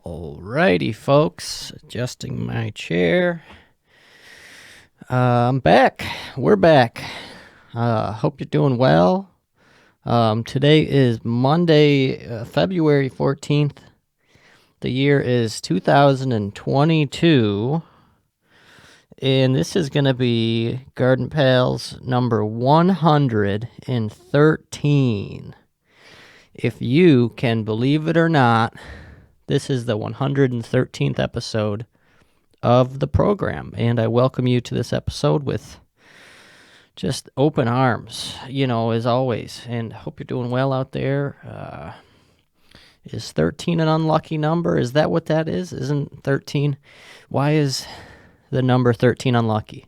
Alrighty, folks. Adjusting my chair. I'm back. We're back. Hope you're doing well. Today is Monday, February 14th. The year is 2022. And this is going to be Garden Pals number 113. If you can believe it or not, this is the 113th episode of the program, and I welcome you to this episode with just open arms, as always, and hope you're doing well out there. Is 13 an unlucky number? Is that what that is? Isn't 13? Why is the number 13 unlucky?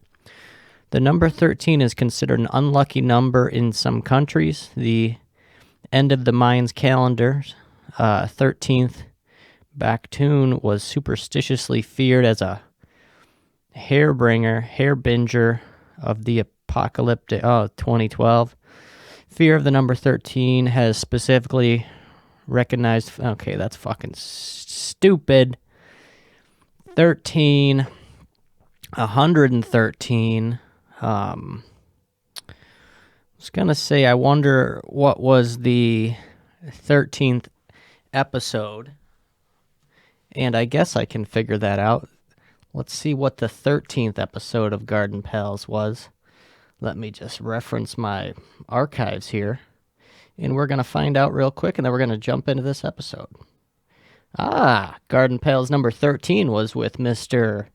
The number 13 is considered an unlucky number in some countries. The end of the Mayans calendar, 13th Baktun was superstitiously feared as a harbinger of the apocalyptic 2012. Fear of the number 13 has specifically recognized, okay, that's fucking stupid. 13, 113. I was going to say, I wonder what was the 13th episode. And I guess I can figure that out. Let's see what the 13th episode of Garden Pals was. Let me just reference my archives here. And we're going to find out real quick, and then we're going to jump into this episode. Garden Pals number 13 was with Mr.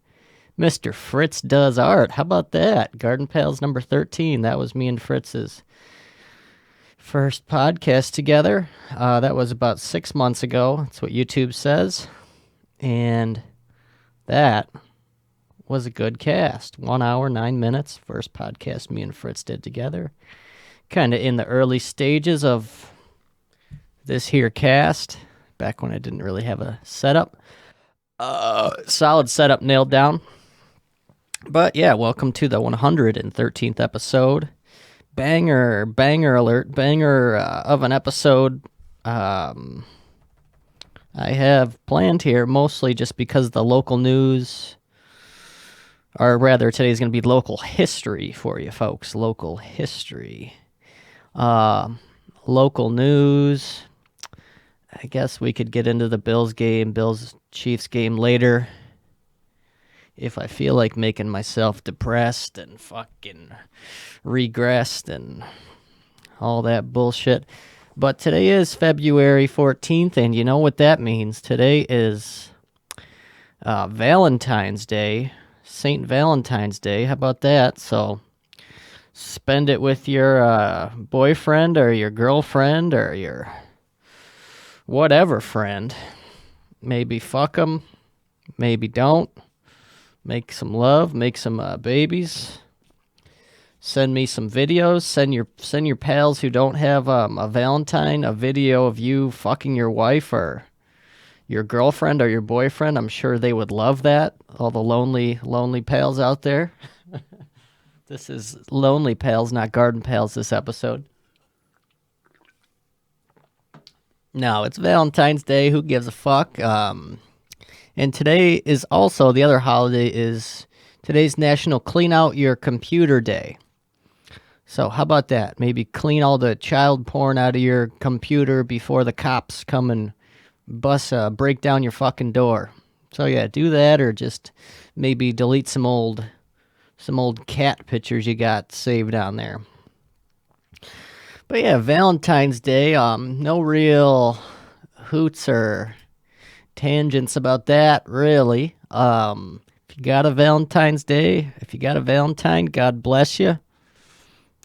Fritz Does Art. How about that? Garden Pals number 13. That was me and Fritz's first podcast together. That was about 6 months ago. That's what YouTube says. And that was a good cast. 1 hour, 9 minutes. First podcast me and Fritz did together. Kind of in the early stages of this here cast. Back when I didn't really have a setup. Solid setup nailed down. But yeah, welcome to the 113th episode. Banger alert. Banger of an episode. I have planned here mostly just because the local news, or rather today's going to be local history for you folks. Local history. Local news. I guess we could get into the Bills-Chiefs game later if I feel like making myself depressed and fucking regressed and all that bullshit. But today is February 14th, and you know what that means. Today is Valentine's Day, St. Valentine's Day. How about that? So spend it with your boyfriend or your girlfriend or your whatever friend. Maybe fuck them, maybe don't. Make some love, make some babies. Send me some videos. Send your pals who don't have a Valentine a video of you fucking your wife or your girlfriend or your boyfriend. I'm sure they would love that. All the lonely pals out there. This is Lonely Pals, not Garden Pals, this episode. No, it's Valentine's Day. Who gives a fuck? And today is also, the other holiday is, today's National Clean Out Your Computer Day. So how about that? Maybe clean all the child porn out of your computer before the cops come and break down your fucking door. So yeah, do that, or just maybe delete some old cat pictures you got saved on there. But yeah, Valentine's Day, no real hoots or tangents about that, really. If you got a Valentine's Day, if you got a Valentine, God bless you.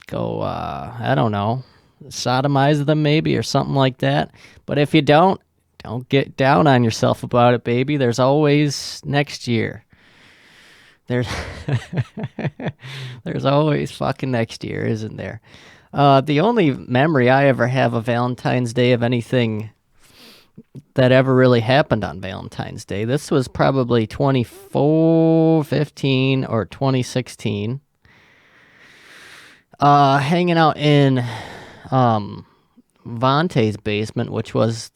Go, I don't know, sodomize them maybe or something like that. But if you don't get down on yourself about it, baby. There's always next year. There's always fucking next year, isn't there? The only memory I ever have of Valentine's Day of anything that ever really happened on Valentine's Day, this was probably 2015 or 2016. Hanging out in Vontae's basement, which was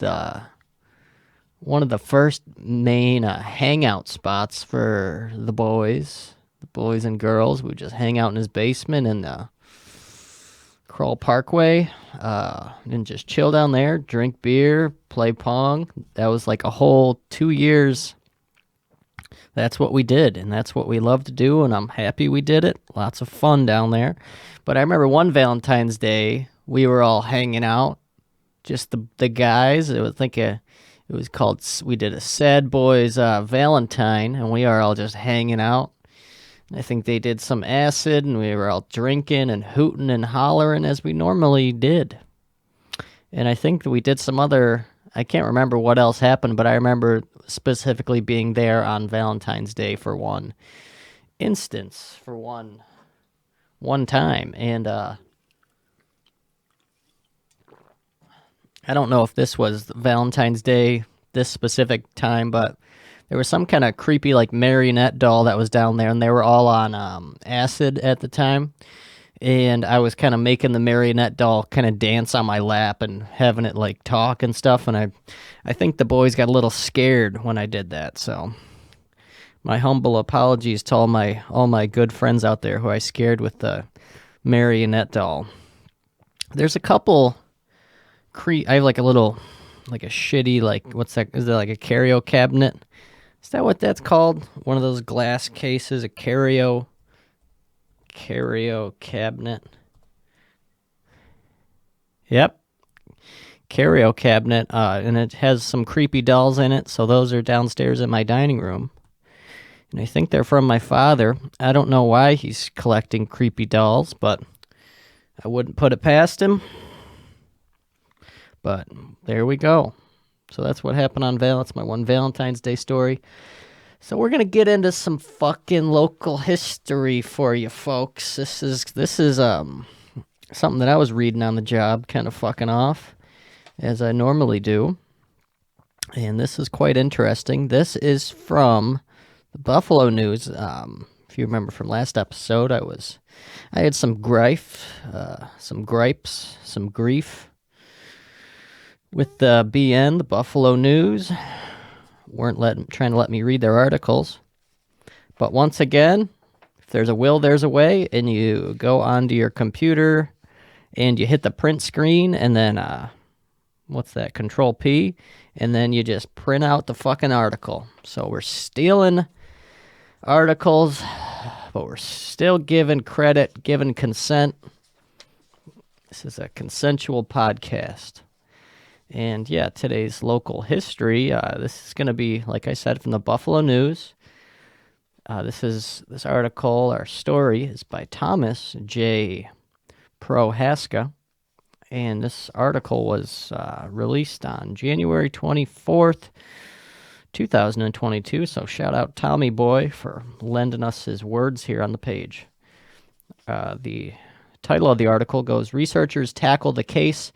one of the first main hangout spots for the boys and girls. We would just hang out in his basement in the Kroll Parkway, and just chill down there, drink beer, play pong. That was like a whole 2 years. That's what we did, and that's what we love to do, and I'm happy we did it. Lots of fun down there. But I remember one Valentine's Day, we were all hanging out, just the guys. It was called, we did a Sad Boys Valentine, and we are all just hanging out. I think they did some acid, and we were all drinking and hooting and hollering as we normally did. And I think we did some other, I can't remember what else happened, but I remember specifically being there on Valentine's Day for one instance, for one time. And I don't know if this was Valentine's Day this specific time, but there was some kind of creepy like marionette doll that was down there, and they were all on acid at the time. And I was kind of making the marionette doll kind of dance on my lap and having it like talk and stuff. And I think the boys got a little scared when I did that. So my humble apologies to all my good friends out there who I scared with the marionette doll. There's a couple. I have like a little, like a shitty, like what's that? Is that like a curio cabinet? Is that what that's called? One of those glass cases, a curio cabinet. Yep, curio cabinet, and it has some creepy dolls in it. So those are downstairs in my dining room, and I think they're from my father. I don't know why he's collecting creepy dolls, but I wouldn't put it past him. But there we go. So that's what happened on That's my one Valentine's Day story. So we're gonna get into some fucking local history for you folks. This is something that I was reading on the job, kind of fucking off, as I normally do. And this is quite interesting. This is from the Buffalo News. If you remember from last episode, I had some grief with the BN, the Buffalo News. Trying to let me read their articles. But once again, if there's a will, there's a way, and you go onto your computer and you hit the print screen, and then what's that? Control P, and then you just print out the fucking article. So we're stealing articles, but we're still giving credit, giving consent. This is a consensual podcast. And yeah, today's local history, this is going to be, like I said, from the Buffalo News. This article, our story, is by Thomas J. Prohaska. And this article was released on January 24th, 2022. So shout out Tommy Boy for lending us his words here on the page. The title of the article goes, Researchers Tackle the Case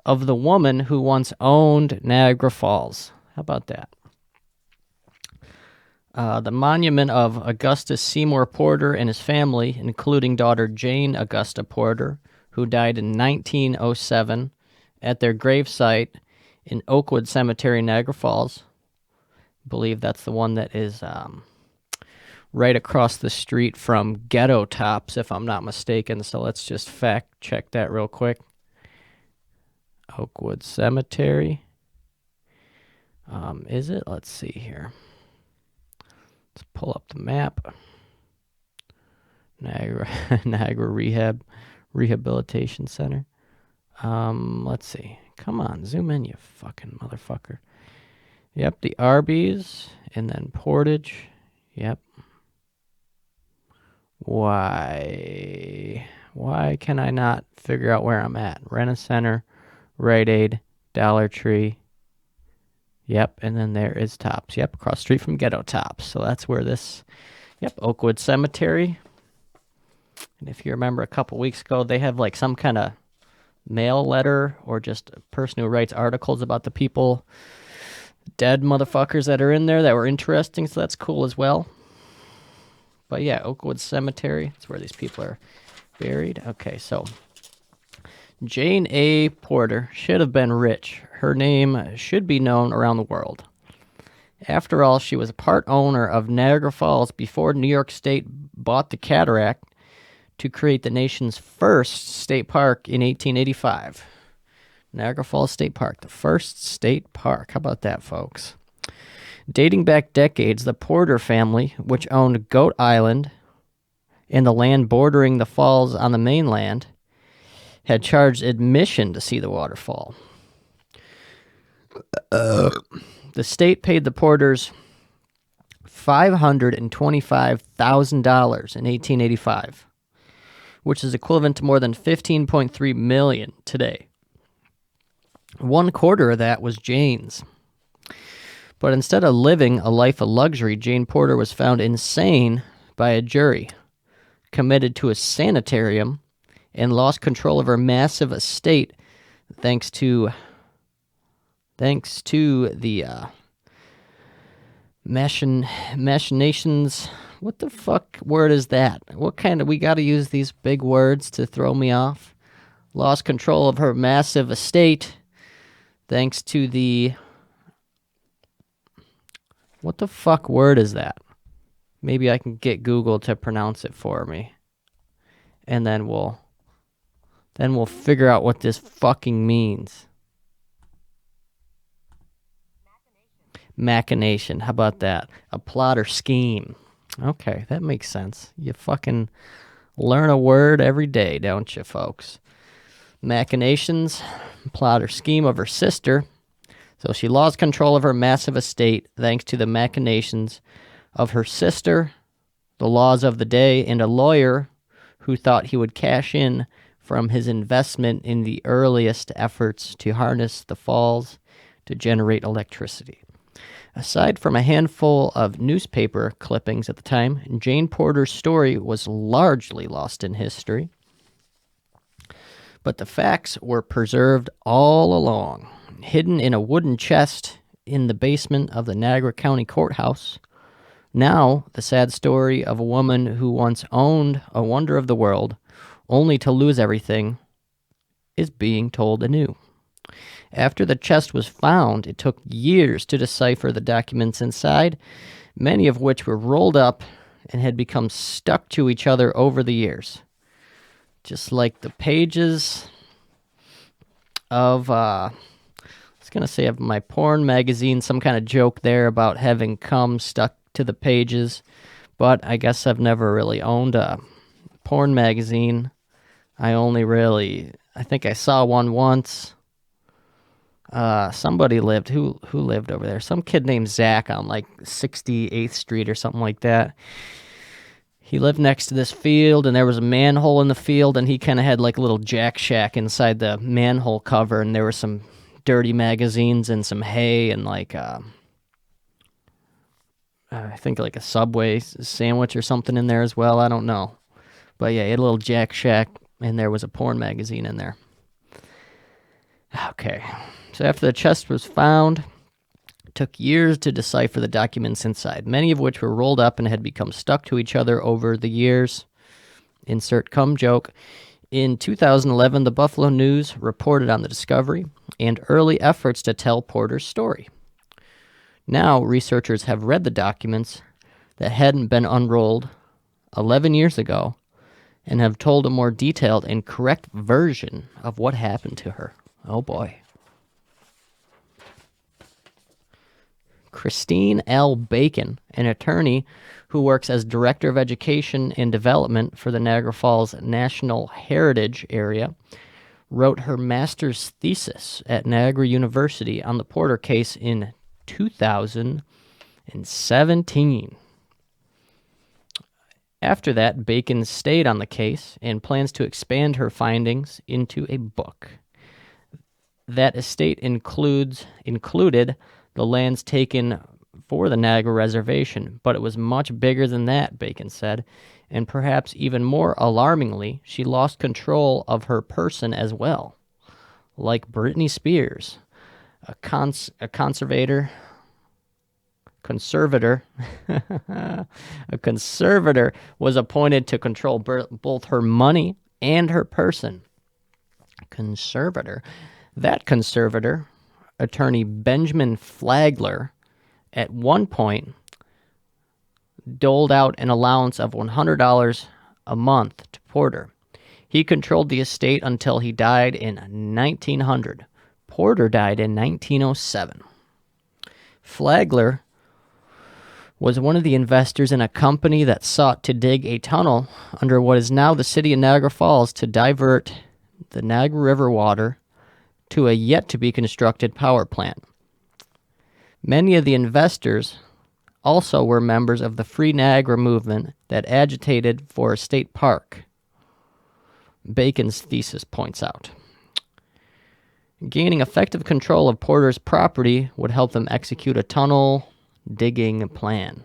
of the Woman Who Once Owned Niagara Falls. How about that? The monument of Augustus Seymour Porter and his family, including daughter Jane Augusta Porter, who died in 1907, at their gravesite in Oakwood Cemetery, Niagara Falls. I believe that's the one that is right across the street from Ghetto Tops, if I'm not mistaken. So let's just fact check that real quick. Oakwood Cemetery. Is it? Let's see here. Let's pull up the map. Niagara Rehabilitation Center. Let's see. Come on, zoom in, you fucking motherfucker. Yep, the Arby's, and then Portage. Yep. Why can I not figure out where I'm at? Rent-A-Center, Rite Aid, Dollar Tree. Yep, and then there is Tops. Yep, across the street from Ghetto Tops. So that's where Oakwood Cemetery. And if you remember a couple weeks ago, they have like some kind of mail letter or just a person who writes articles about the people, dead motherfuckers that are in there that were interesting. So that's cool as well. But yeah, Oakwood Cemetery. That's where these people are buried. Okay, so Jane A. Porter should have been rich. Her name should be known around the world. After all, she was a part owner of Niagara Falls before New York State bought the cataract to create the nation's first state park in 1885. Niagara Falls State Park, the first state park. How about that, folks? Dating back decades, the Porter family, which owned Goat Island and the land bordering the falls on the mainland, had charged admission to see the waterfall. The state paid the Porters $525,000 in 1885, which is equivalent to more than $15.3 million today. 1/4 of that was Jane's. But instead of living a life of luxury, Jane Porter was found insane by a jury, committed to a sanitarium, and lost control of her massive estate thanks to the machinations. What the fuck word is that? What kind of... We got to use these big words to throw me off. Lost control of her massive estate thanks to the... What the fuck word is that? Maybe I can get Google to pronounce it for me. And then we'll figure out what this fucking means. Machination. How about that? A plot or scheme. Okay, that makes sense. You fucking learn a word every day, don't you, folks? Machinations, plot or scheme of her sister. So she lost control of her massive estate thanks to the machinations of her sister, the laws of the day, and a lawyer who thought he would cash in from his investment in the earliest efforts to harness the falls to generate electricity. Aside from a handful of newspaper clippings at the time, Jane Porter's story was largely lost in history. But the facts were preserved all along, hidden in a wooden chest in the basement of the Niagara County Courthouse. Now, the sad story of a woman who once owned a wonder of the world, only to lose everything, is being told anew. After the chest was found, it took years to decipher the documents inside, many of which were rolled up and had become stuck to each other over the years. Just like the pages of, I was going to say of my porn magazine, some kind of joke there about having cum stuck to the pages, but I guess I've never really owned a porn magazine. I think I saw one once. Somebody lived, who lived over there? Some kid named Zach on like 68th Street or something like that. He lived next to this field, and there was a manhole in the field, and he kind of had like a little jack shack inside the manhole cover, and there were some dirty magazines and some hay and like, I think like a Subway sandwich or something in there as well. I don't know. But yeah, he had a little jack shack, and there was a porn magazine in there. Okay. So after the chest was found, it took years to decipher the documents inside, many of which were rolled up and had become stuck to each other over the years. Insert cum joke. In 2011, the Buffalo News reported on the discovery and early efforts to tell Porter's story. Now, researchers have read the documents that hadn't been unrolled 11 years ago and have told a more detailed and correct version of what happened to her. Oh boy. Christine L. Bacon, an attorney who works as Director of Education and Development for the Niagara Falls National Heritage Area, wrote her master's thesis at Niagara University on the Porter case in 2017. After that, Bacon stayed on the case and plans to expand her findings into a book. That estate included the lands taken for the Niagara Reservation, but it was much bigger than that, Bacon said, and perhaps even more alarmingly, she lost control of her person as well. Like Britney Spears, a conservator, a conservator was appointed to control both her money and her person. Conservator. That conservator, attorney Benjamin Flagler, at one point doled out an allowance of $100 a month to Porter. He controlled the estate until he died in 1900. Porter died in 1907. Flagler was one of the investors in a company that sought to dig a tunnel under what is now the city of Niagara Falls to divert the Niagara River water to a yet-to-be-constructed power plant. Many of the investors also were members of the Free Niagara movement that agitated for a state park, Bacon's thesis points out. Gaining effective control of Porter's property would help them execute a tunnel digging plan.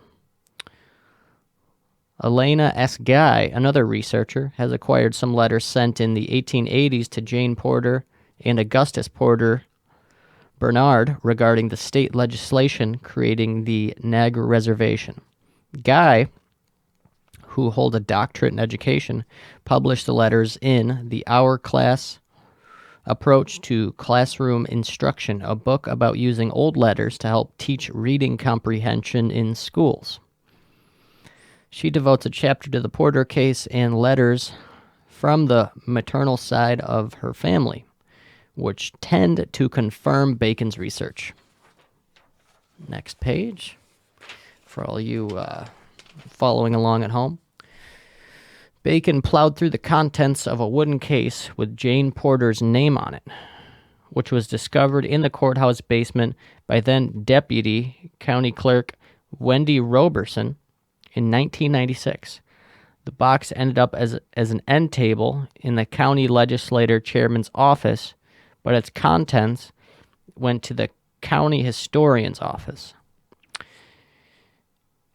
Elena S. Guy, another researcher, has acquired some letters sent in the 1880s to Jane Porter and Augustus Porter Bernard regarding the state legislation creating the Niagara Reservation. Guy, who hold a doctorate in education, published the letters in The Hourglass Approach to Classroom Instruction, a book about using old letters to help teach reading comprehension in schools. She devotes a chapter to the Porter case and letters from the maternal side of her family, which tend to confirm Bacon's research. Next page, for all you following along at home. Bacon plowed through the contents of a wooden case with Jane Porter's name on it, which was discovered in the courthouse basement by then Deputy County Clerk Wendy Roberson in 1996. The box ended up as an end table in the county legislator chairman's office, but its contents went to the county historian's office.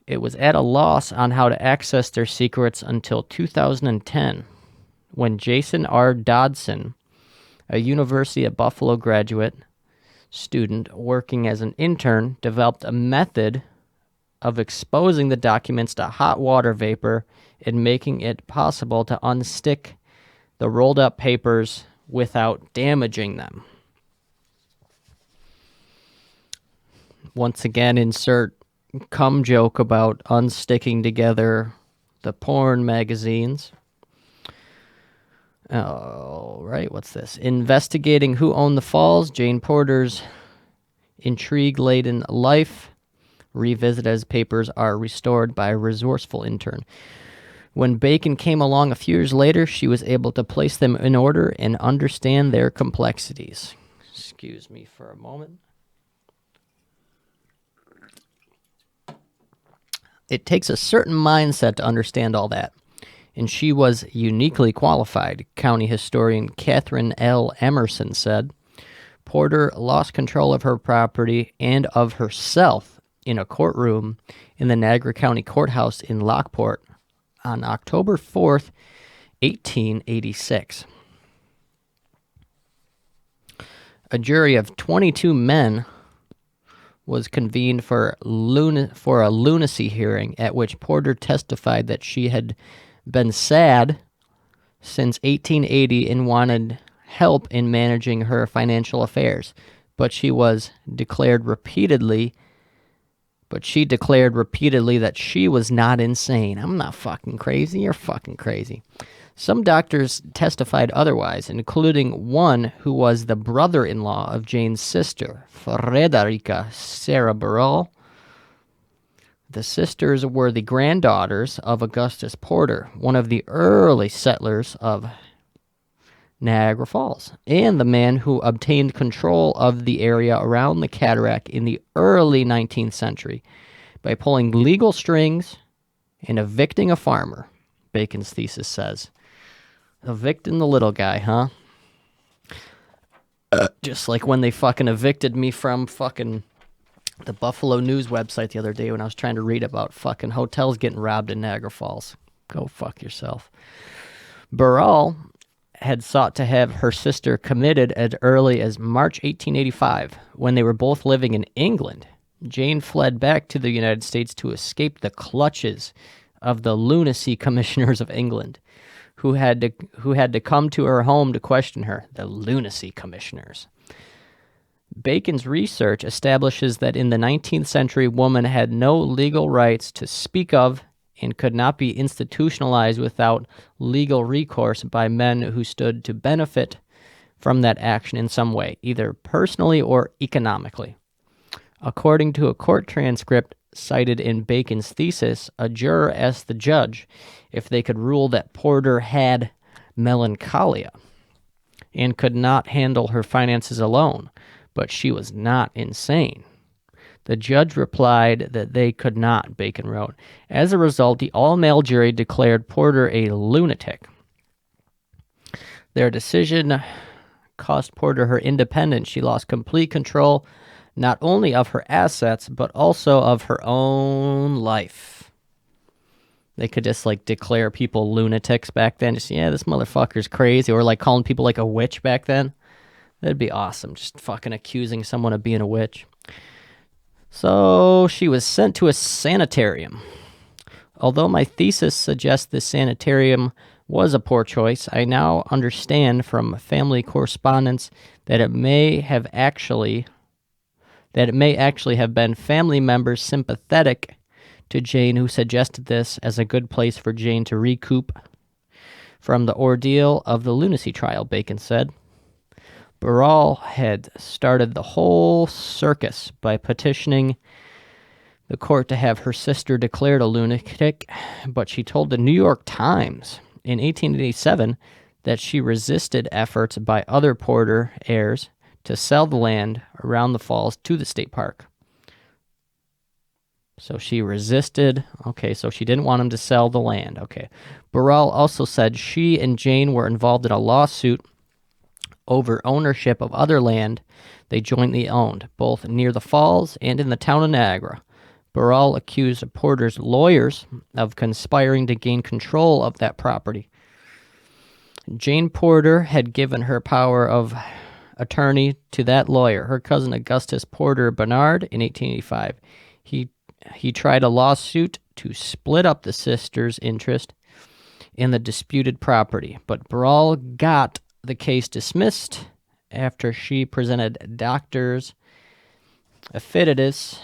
It was at a loss on how to access their secrets until 2010, when Jason R. Dodson, a University of Buffalo graduate student working as an intern, developed a method of exposing the documents to hot water vapor and making it possible to unstick the rolled up papers without damaging them. Once again, insert cum joke about unsticking together the porn magazines. All right, what's this? Investigating who owned the falls, Jane Porter's intrigue-laden life, revisited as papers are restored by a resourceful intern. When Bacon came along a few years later, she was able to place them in order and understand their complexities. Excuse me for a moment. It takes a certain mindset to understand all that, and she was uniquely qualified, county historian Catherine L. Emerson said. Porter lost control of her property and of herself in a courtroom in the Niagara County Courthouse in Lockport on October 4th, 1886. A jury of 22 men was convened for a lunacy hearing at which Porter testified that she had been sad since 1880 and wanted help in managing her financial affairs, but she declared repeatedly that she was not insane. I'm not fucking crazy. You're fucking crazy. Some doctors testified otherwise, including one who was the brother-in-law of Jane's sister, Frederica Sarah Burrell. The sisters were the granddaughters of Augustus Porter, one of the early settlers of Niagara Falls, and the man who obtained control of the area around the cataract in the early 19th century by pulling legal strings and evicting a farmer, Bacon's thesis says. Evicting the little guy, huh? Just like when they fucking evicted me from fucking the Buffalo News website the other day when I was trying to read about fucking hotels getting robbed in Niagara Falls. Go fuck yourself. Burrell had sought to have her sister committed as early as March 1885 when they were both living in England. Jane fled back to the United States to escape the clutches of the lunacy commissioners of England, who had to come to her home to question her, the lunacy commissioners. Bacon's research establishes that in the 19th century, women had no legal rights to speak of and could not be institutionalized without legal recourse by men who stood to benefit from that action in some way, either personally or economically. According to a court transcript cited in Bacon's thesis, a juror asked the judge if they could rule that Porter had melancholia and could not handle her finances alone, but she was not insane. The judge replied that they could not, Bacon wrote. As a result, the all-male jury declared Porter a lunatic. Their decision cost Porter her independence. She lost complete control not only of her assets, but also of her own life. They could just, like, declare people lunatics back then. Just, yeah, this motherfucker's crazy. Or, like, calling people, like, a witch back then. That'd be awesome. Just fucking accusing someone of being a witch. So she was sent to a sanitarium. Although my thesis suggests this sanitarium was a poor choice, I now understand from family correspondence that it may actually have been family members sympathetic to Jane who suggested this as a good place for Jane to recoup from the ordeal of the lunacy trial, Bacon said. Barral had started the whole circus by petitioning the court to have her sister declared a lunatic, but she told the New York Times in 1887 that she resisted efforts by other Porter heirs to sell the land around the falls to the state park. So she resisted. Okay, so she didn't want him to sell the land. Okay. Barral also said she and Jane were involved in a lawsuit over ownership of other land they jointly owned, both near the falls and in the town of Niagara. Barral accused Porter's lawyers of conspiring to gain control of that property. Jane Porter had given her power of attorney to that lawyer, her cousin Augustus Porter Barnard, in 1885. He tried a lawsuit to split up the sisters' interest in the disputed property, but Barral got the case dismissed after she presented doctors' affidavits.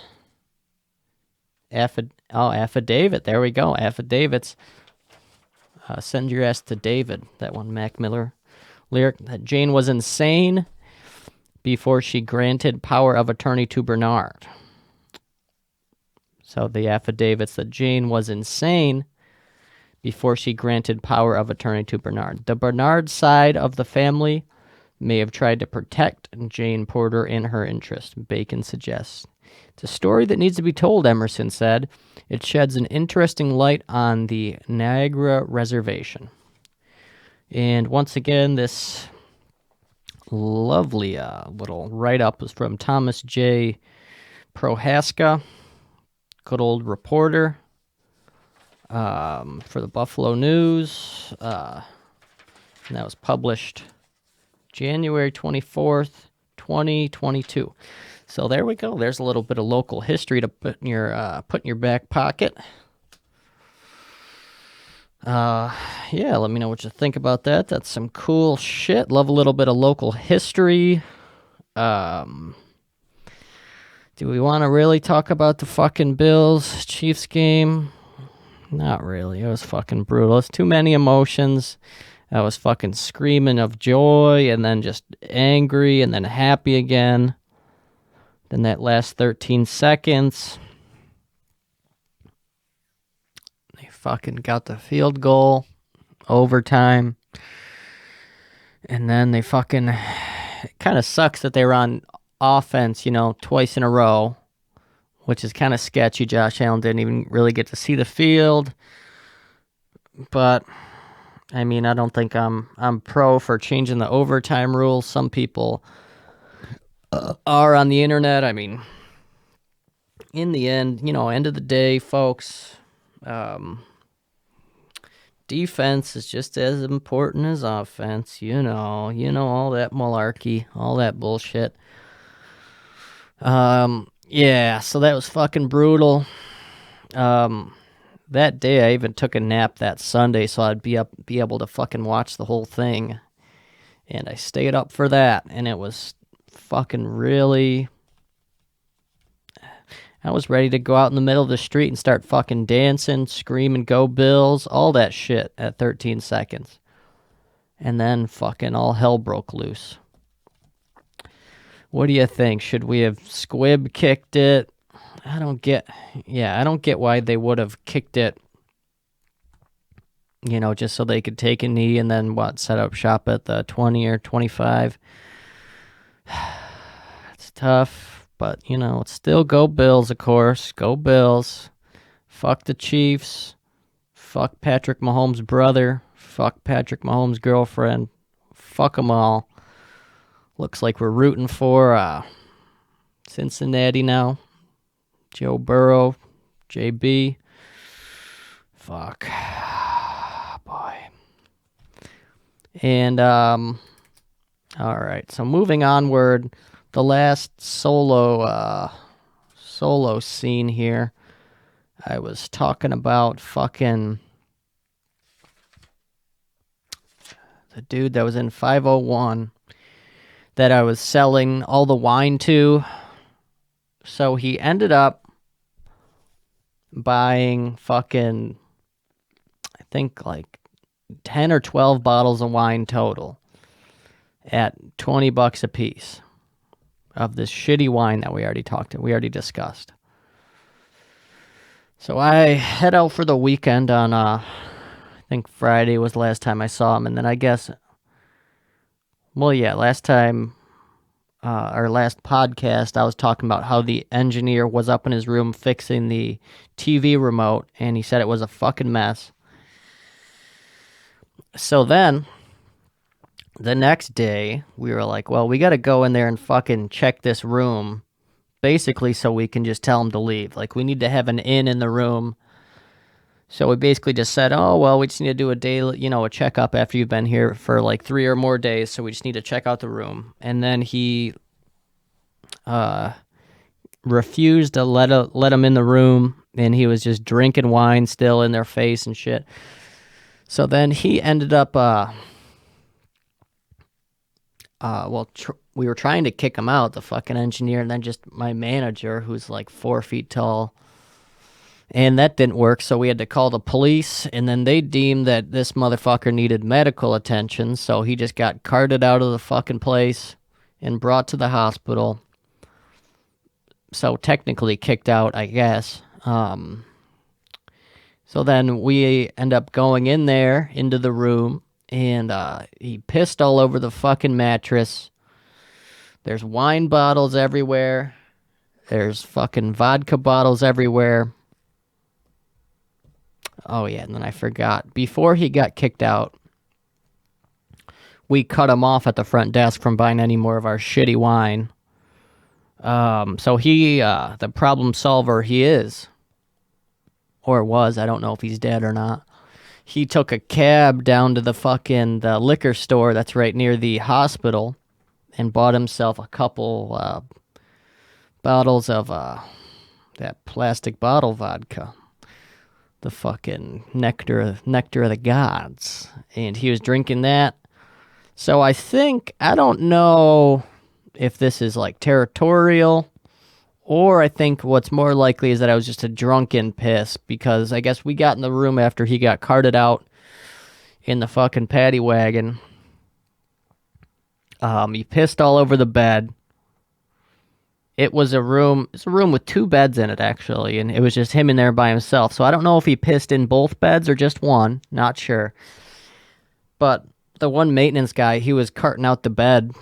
There we go. Affidavits. Send your ass to David. That one, Mac Miller lyric. That Jane was insane before she granted power of attorney to Bernard. So the affidavits that Jane was insane before she granted power of attorney to Bernard. The Bernard side of the family may have tried to protect Jane Porter in her interest, Bacon suggests. It's a story that needs to be told, Emerson said. It sheds an interesting light on the Niagara Reservation. And once again, this lovely little write-up was from Thomas J. Prohaska, good old reporter. For the Buffalo News. And that was published January 24th, 2022. So there we go. There's a little bit of local history to put in your back pocket. Yeah, let me know what you think about that. That's some cool shit. Love a little bit of local history. Do we want to really talk about the fucking Bills Chiefs game? Not really. It was fucking brutal. It's too many emotions. I was fucking screaming of joy and then just angry and then happy again. Then that last 13 seconds, they fucking got the field goal, overtime. And then they fucking, it kind of sucks that they were on offense, twice in a row, which is kind of sketchy. Josh Allen didn't even really get to see the field. But, I mean, I don't think I'm pro for changing the overtime rules. Some people are on the internet. I mean, in the end, end of the day, folks, defense is just as important as offense. All that malarkey, all that bullshit. Yeah, so that was fucking brutal. that day I even took a nap that Sunday so I'd be able to fucking watch the whole thing. And I stayed up for that, and it was fucking really... I was ready to go out in the middle of the street and start fucking dancing, screaming, go Bills, all that shit at 13 seconds. And then fucking all hell broke loose. What do you think? Should we have squib kicked it? I don't get why they would have kicked it, just so they could take a knee and then set up shop at the 20 or 25. It's tough, but it's still go Bills, of course. Go Bills. Fuck the Chiefs. Fuck Patrick Mahomes' brother. Fuck Patrick Mahomes' girlfriend. Fuck them all. Looks like we're rooting for Cincinnati now. Joe Burrow, JB. Fuck. Boy. And, all right. So moving onward, the last solo scene here, I was talking about fucking the dude that was in 501 that I was selling all the wine to. So he ended up buying fucking, I think like 10 or 12 bottles of wine total at $20 a piece of this shitty wine that we already discussed. So I head out for the weekend on, I think Friday was the last time I saw him, and then I guess, last time, our last podcast, I was talking about how the engineer was up in his room fixing the TV remote, and he said it was a fucking mess. So then, the next day, we were like, well, we got to go in there and fucking check this room, basically so we can just tell him to leave. Like, we need to have an in the room. So we basically just said, oh, well, we just need to do a daily, a checkup after you've been here for like 3 or more days. So we just need to check out the room. And then he refused to let him in the room. And he was just drinking wine still in their face and shit. So then he ended up, we were trying to kick him out, the fucking engineer. And then just my manager, who's like 4 feet tall. And that didn't work, so we had to call the police, and then they deemed that this motherfucker needed medical attention, so he just got carted out of the fucking place and brought to the hospital. So technically kicked out, I guess. So then we end up going in there, into the room, and he pissed all over the fucking mattress. There's wine bottles everywhere. There's fucking vodka bottles everywhere. Oh, yeah, and then I forgot. Before he got kicked out, we cut him off at the front desk from buying any more of our shitty wine. So he, the problem solver he is, or was, I don't know if he's dead or not, he took a cab down to the liquor store that's right near the hospital and bought himself a couple bottles of that plastic bottle vodka. The fucking nectar of the gods. And he was drinking that. So I don't know if this is like territorial, or I think what's more likely is that I was just a drunken piss, because I guess we got in the room after he got carted out in the fucking paddy wagon. He pissed all over the bed. It was a room with 2 beds in it, actually, and it was just him in there by himself. So I don't know if he pissed in both beds or just one, not sure. But the one maintenance guy, he was carting out the bed,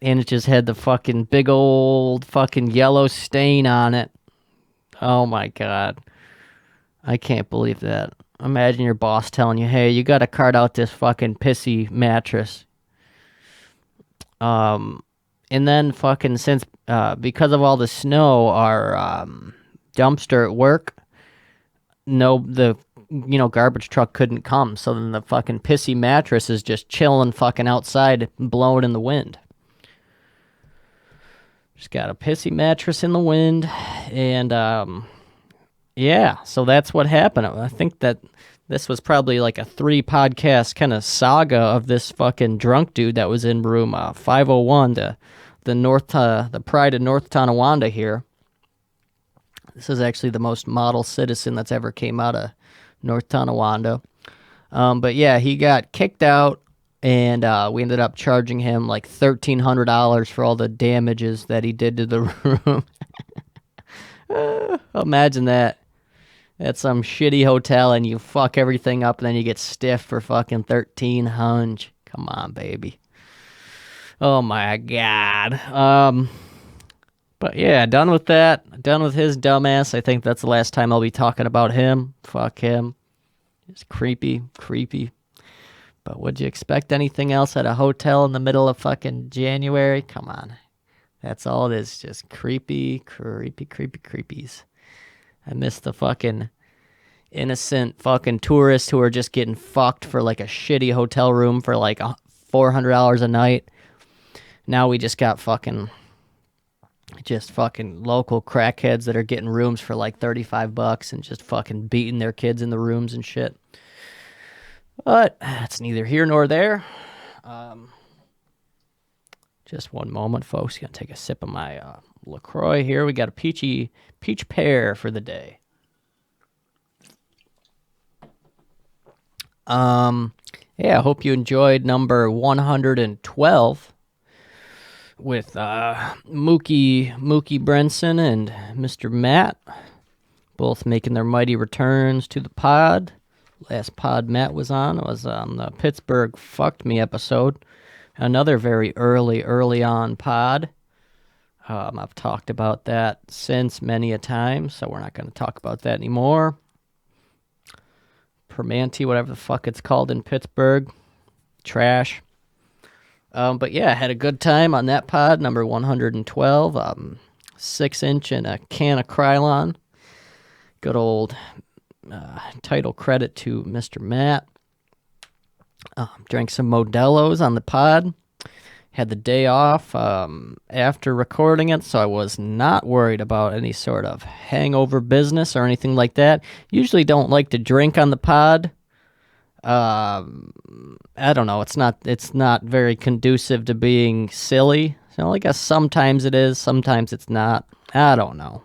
and it just had the fucking big old fucking yellow stain on it. Oh my God. I can't believe that. Imagine your boss telling you, hey, you gotta cart out this fucking pissy mattress. And then fucking since, because of all the snow, our dumpster at work, garbage truck couldn't come. So then the fucking pissy mattress is just chilling fucking outside, blowing in the wind. Just got a pissy mattress in the wind. And Yeah, so that's what happened. I think that this was probably like a 3 podcast kind of saga of this fucking drunk dude that was in room 501, the Pride of North Tonawanda here. This is actually the most model citizen that's ever came out of North Tonawanda. But yeah, he got kicked out, and we ended up charging him like $1,300 for all the damages that he did to the room. Imagine that. At some shitty hotel and you fuck everything up and then you get stiff for fucking 1300. Come on, baby. Oh my god. But yeah, done with that. Done with his dumbass. I think that's the last time I'll be talking about him. Fuck him. It's creepy, creepy. But would you expect anything else at a hotel in the middle of fucking January? Come on. That's all it is. Just creepy, creepy, creepy, creepies. I miss the fucking innocent fucking tourists who are just getting fucked for like a shitty hotel room for like $400 a night. Now we just got fucking local crackheads that are getting rooms for like $35 and just fucking beating their kids in the rooms and shit. But it's neither here nor there. Just one moment, folks. Gonna take a sip of my LaCroix here. We got a peach pear for the day. Yeah, I hope you enjoyed number 112 with Mookie Brenson and Mr. Matt, both making their mighty returns to the pod. Last pod Matt was on was the Pittsburgh Fucked Me episode. Another very early on pod. I've talked about that since many a time, so we're not going to talk about that anymore. Permanente, whatever the fuck it's called in Pittsburgh. Trash. But yeah, I had a good time on that pod, number 112. 6-inch and a can of Krylon. Good old title credit to Mr. Matt. Drank some Modelo's on the pod. Had the day off after recording it, so I was not worried about any sort of hangover business or anything like that. Usually don't like to drink on the pod. I don't know. It's not very conducive to being silly. So I guess sometimes it is, sometimes it's not. I don't know.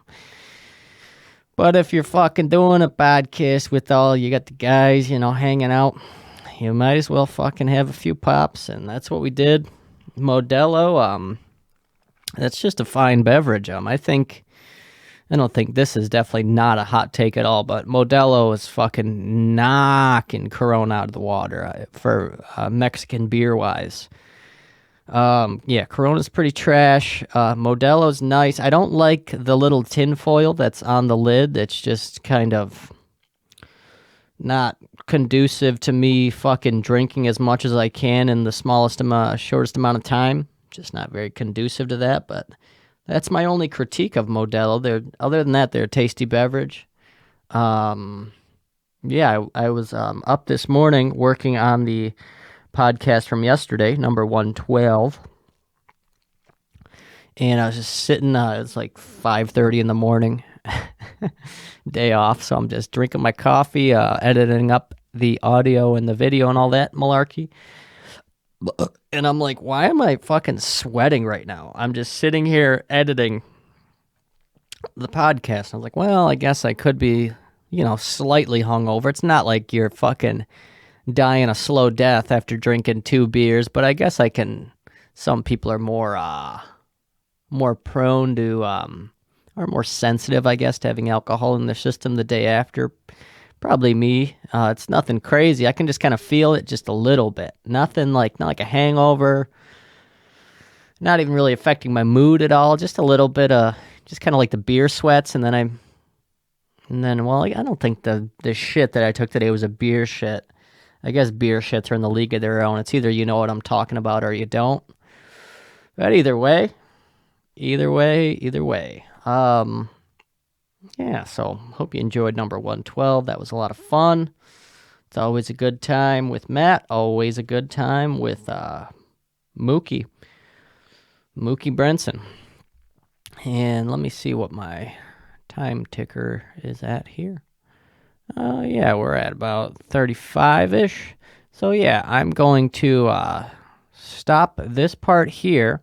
But if you're fucking doing a podcast with you got the guys, hanging out, you might as well fucking have a few pops, and that's what we did. Modelo, that's just a fine beverage. I don't think this is definitely not a hot take at all, but Modelo is fucking knocking Corona out of the water for Mexican beer wise. Yeah, Corona's pretty trash. Modelo's nice. I don't like the little tin foil that's on the lid. It's just kind of not conducive to me fucking drinking as much as I can in the shortest amount of time. Just not very conducive to that, but that's my only critique of Modelo. Other than that, they're a tasty beverage. Yeah, I was up this morning working on the podcast from yesterday, number 112. And I was just sitting, it's like 5:30 in the morning, day off, so I'm just drinking my coffee, editing up the audio and the video and all that malarkey. And I'm like, why am I fucking sweating right now? I'm just sitting here editing the podcast. I was like, well, I guess I could be, slightly hungover. It's not like you're fucking dying a slow death after drinking 2 beers, but I guess I can. Some people are more prone to, or more sensitive, I guess, to having alcohol in their system the day after. Probably me. It's nothing crazy. I can just kind of feel it just a little bit. Not like a hangover. Not even really affecting my mood at all. Just a little bit of, just kind of like the beer sweats. And then, well, I don't think the shit that I took today was a beer shit. I guess beer shits are in the league of their own. It's either you know what I'm talking about or you don't. But either way. Yeah, so hope you enjoyed number 112. That was a lot of fun. It's always a good time with Matt. Always a good time with Mookie Brenson. And let me see what my time ticker is at here? Yeah, we're at about 35-ish. So yeah, I'm going to stop this part here,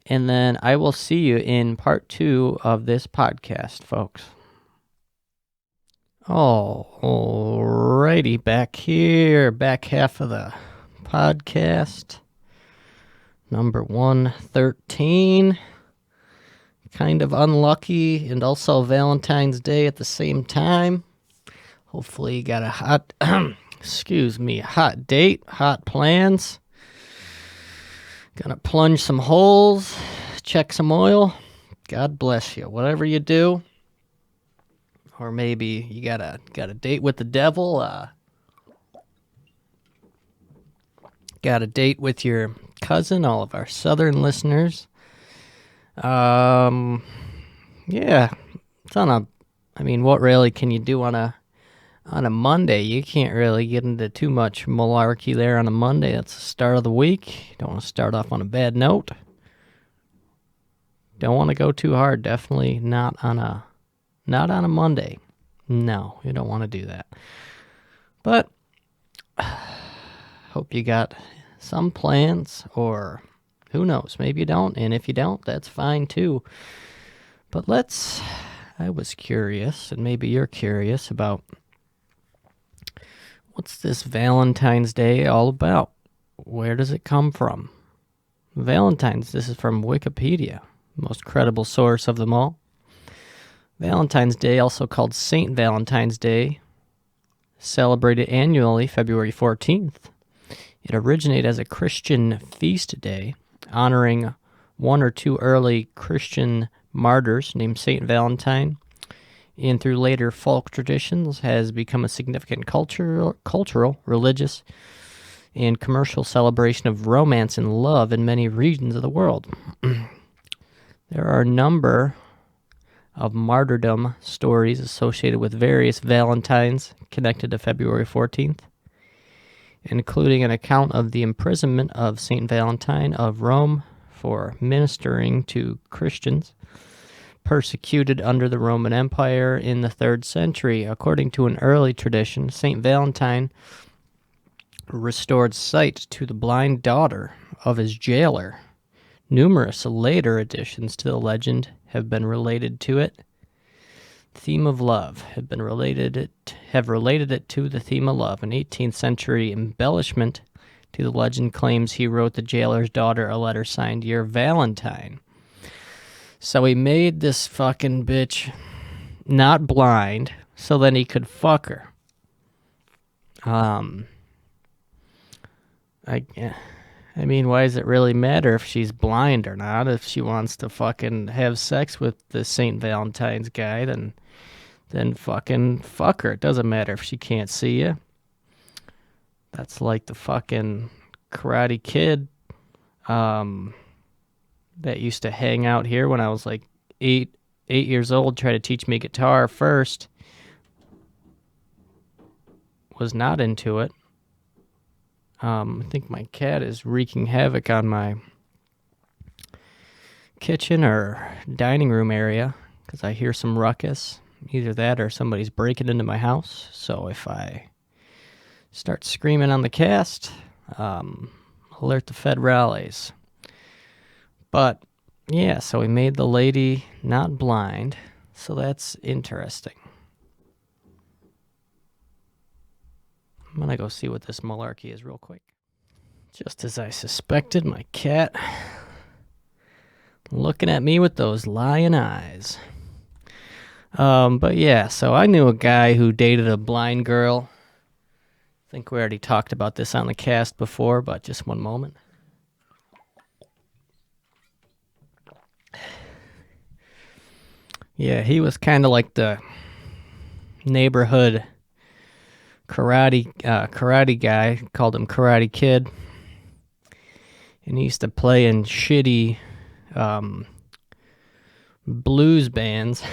and then I will see you in part 2 of this podcast, folks. Alrighty, back here, back half of the podcast, number 113. Kind of unlucky, and also Valentine's Day at the same time. Hopefully you got a hot, hot date, hot plans. Gonna plunge some holes, check some oil. God bless you. Whatever you do. Or maybe you got a date with the devil. Got a date with your cousin, all of our southern listeners. Yeah. It's what really can you do on a Monday? You can't really get into too much malarkey there on a Monday. That's the start of the week. You don't want to start off on a bad note. Don't want to go too hard. Definitely not on a Monday. No, you don't want to do that. But hope you got some plans, or who knows, maybe you don't. And if you don't, that's fine too. But I was curious, and maybe you're curious about what's this Valentine's Day all about? Where does it come from? Valentine's, this is from Wikipedia, most credible source of them all. Valentine's Day, also called St. Valentine's Day, celebrated annually February 14th. It originated as a Christian feast day, honoring one or two early Christian martyrs named St. Valentine, and through later folk traditions has become a significant cultural, religious, and commercial celebration of romance and love in many regions of the world. There are a number of martyrdom stories associated with various Valentines connected to February 14th, including an account of the imprisonment of St. Valentine of Rome for ministering to Christians persecuted under the Roman Empire in the 3rd century. According to an early tradition, St. Valentine restored sight to the blind daughter of his jailer. Numerous later additions to the legend have been related to it. Theme of love have related it to the theme of love. An 18th century embellishment to the legend claims he wrote the jailer's daughter a letter signed "Your Valentine." So he made this fucking bitch not blind, so then he could fuck her. Why does it really matter if she's blind or not? If she wants to fucking have sex with the St. Valentine's guy, then fucking fuck her. It doesn't matter if she can't see you. That's like the fucking Karate Kid that used to hang out here when I was like 8 years old, try to teach me guitar first. Was not into it. I think my cat is wreaking havoc on my kitchen or dining room area because I hear some ruckus. Either that or somebody's breaking into my house. So if I start screaming on the cast, alert the federales. But yeah, so we made the lady not blind. So that's interesting. I'm going to go see what this malarkey is real quick. Just as I suspected, my cat looking at me with those lion eyes. But yeah, so I knew a guy who dated a blind girl. I think we already talked about this on the cast before, but just one moment. Yeah, he was kind of like the neighborhood karate guy, called him Karate Kid, and he used to play in shitty blues bands.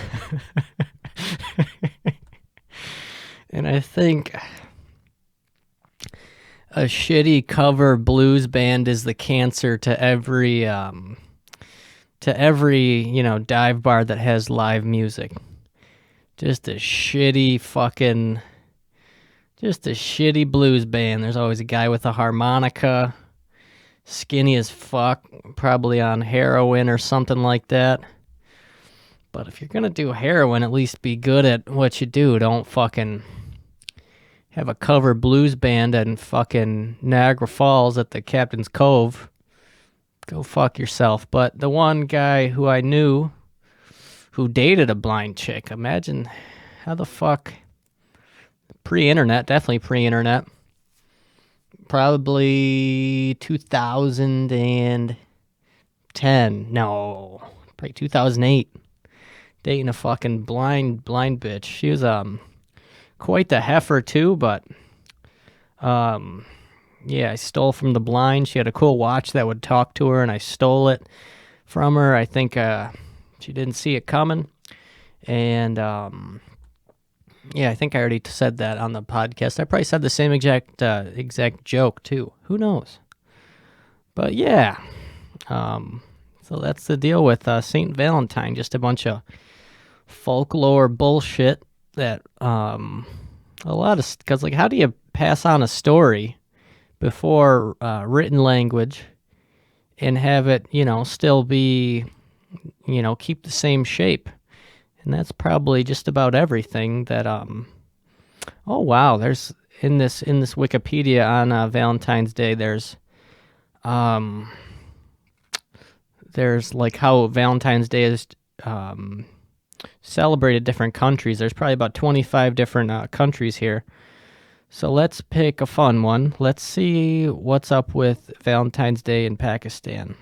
And I think a shitty cover blues band is the cancer to every dive bar that has live music. Just a shitty fucking, just a shitty blues band. There's always a guy with a harmonica, skinny as fuck, probably on heroin or something like that. But if you're gonna do heroin, at least be good at what you do. Don't fucking have a cover blues band in fucking Niagara Falls at the Captain's Cove. Go fuck yourself. But the one guy who I knew who dated a blind chick, imagine how the fuck, pre-internet, definitely pre-internet, probably 2010, no, probably 2008, dating a fucking blind bitch. She was quite the heifer too, but yeah, I stole from the blind. She had a cool watch that would talk to her, and I stole it from her. I think she didn't see it coming, and yeah, I think I already said that on the podcast. I probably said the same exact joke too. Who knows? But yeah, so that's the deal with Saint Valentine. Just a bunch of folklore bullshit that a lot of, because like, how do you pass on a story before written language and have it, still be, keep the same shape? And that's probably just about everything that oh wow, there's in this Wikipedia on Valentine's Day, there's like how Valentine's Day is celebrated in different countries. There's probably about 25 different countries here. So let's pick a fun one. Let's see what's up with Valentine's Day in Pakistan.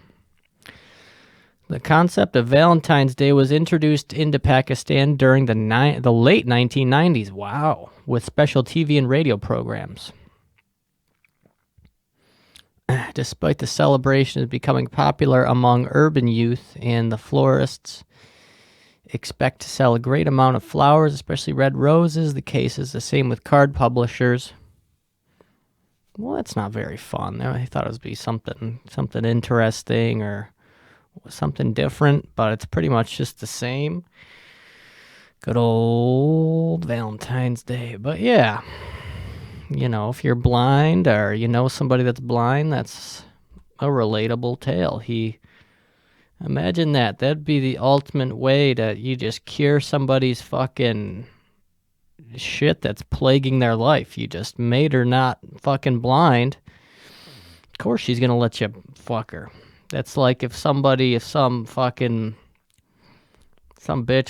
The concept of Valentine's Day was introduced into Pakistan during the late 1990s. Wow, with special TV and radio programs. Despite the celebration becoming popular among urban youth, and the florists expect to sell a great amount of flowers, especially red roses, the case is the same with card publishers. Well, that's not very fun. I thought it would be something interesting or something different, but it's pretty much just the same. Good old Valentine's Day. But yeah, if you're blind or somebody that's blind, that's a relatable tale. Imagine that. That'd be the ultimate way to you just cure somebody's fucking shit that's plaguing their life. You just made her not fucking blind. Of course she's gonna let you fuck her. That's like if some bitch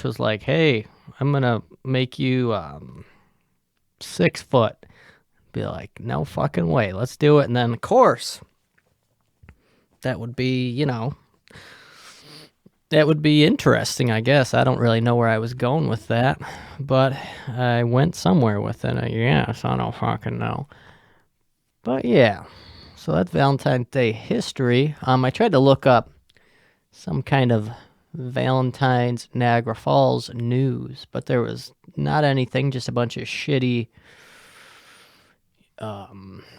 was like, hey, I'm gonna make you 6 foot. Be like, no fucking way, let's do it. And then of course that would be, that would be interesting, I guess. I don't really know where I was going with that, but I went somewhere with it, I guess. I don't fucking know. But yeah, so that's Valentine's Day history. I tried to look up some kind of Valentine's Niagara Falls news, but there was not anything, just a bunch of shitty,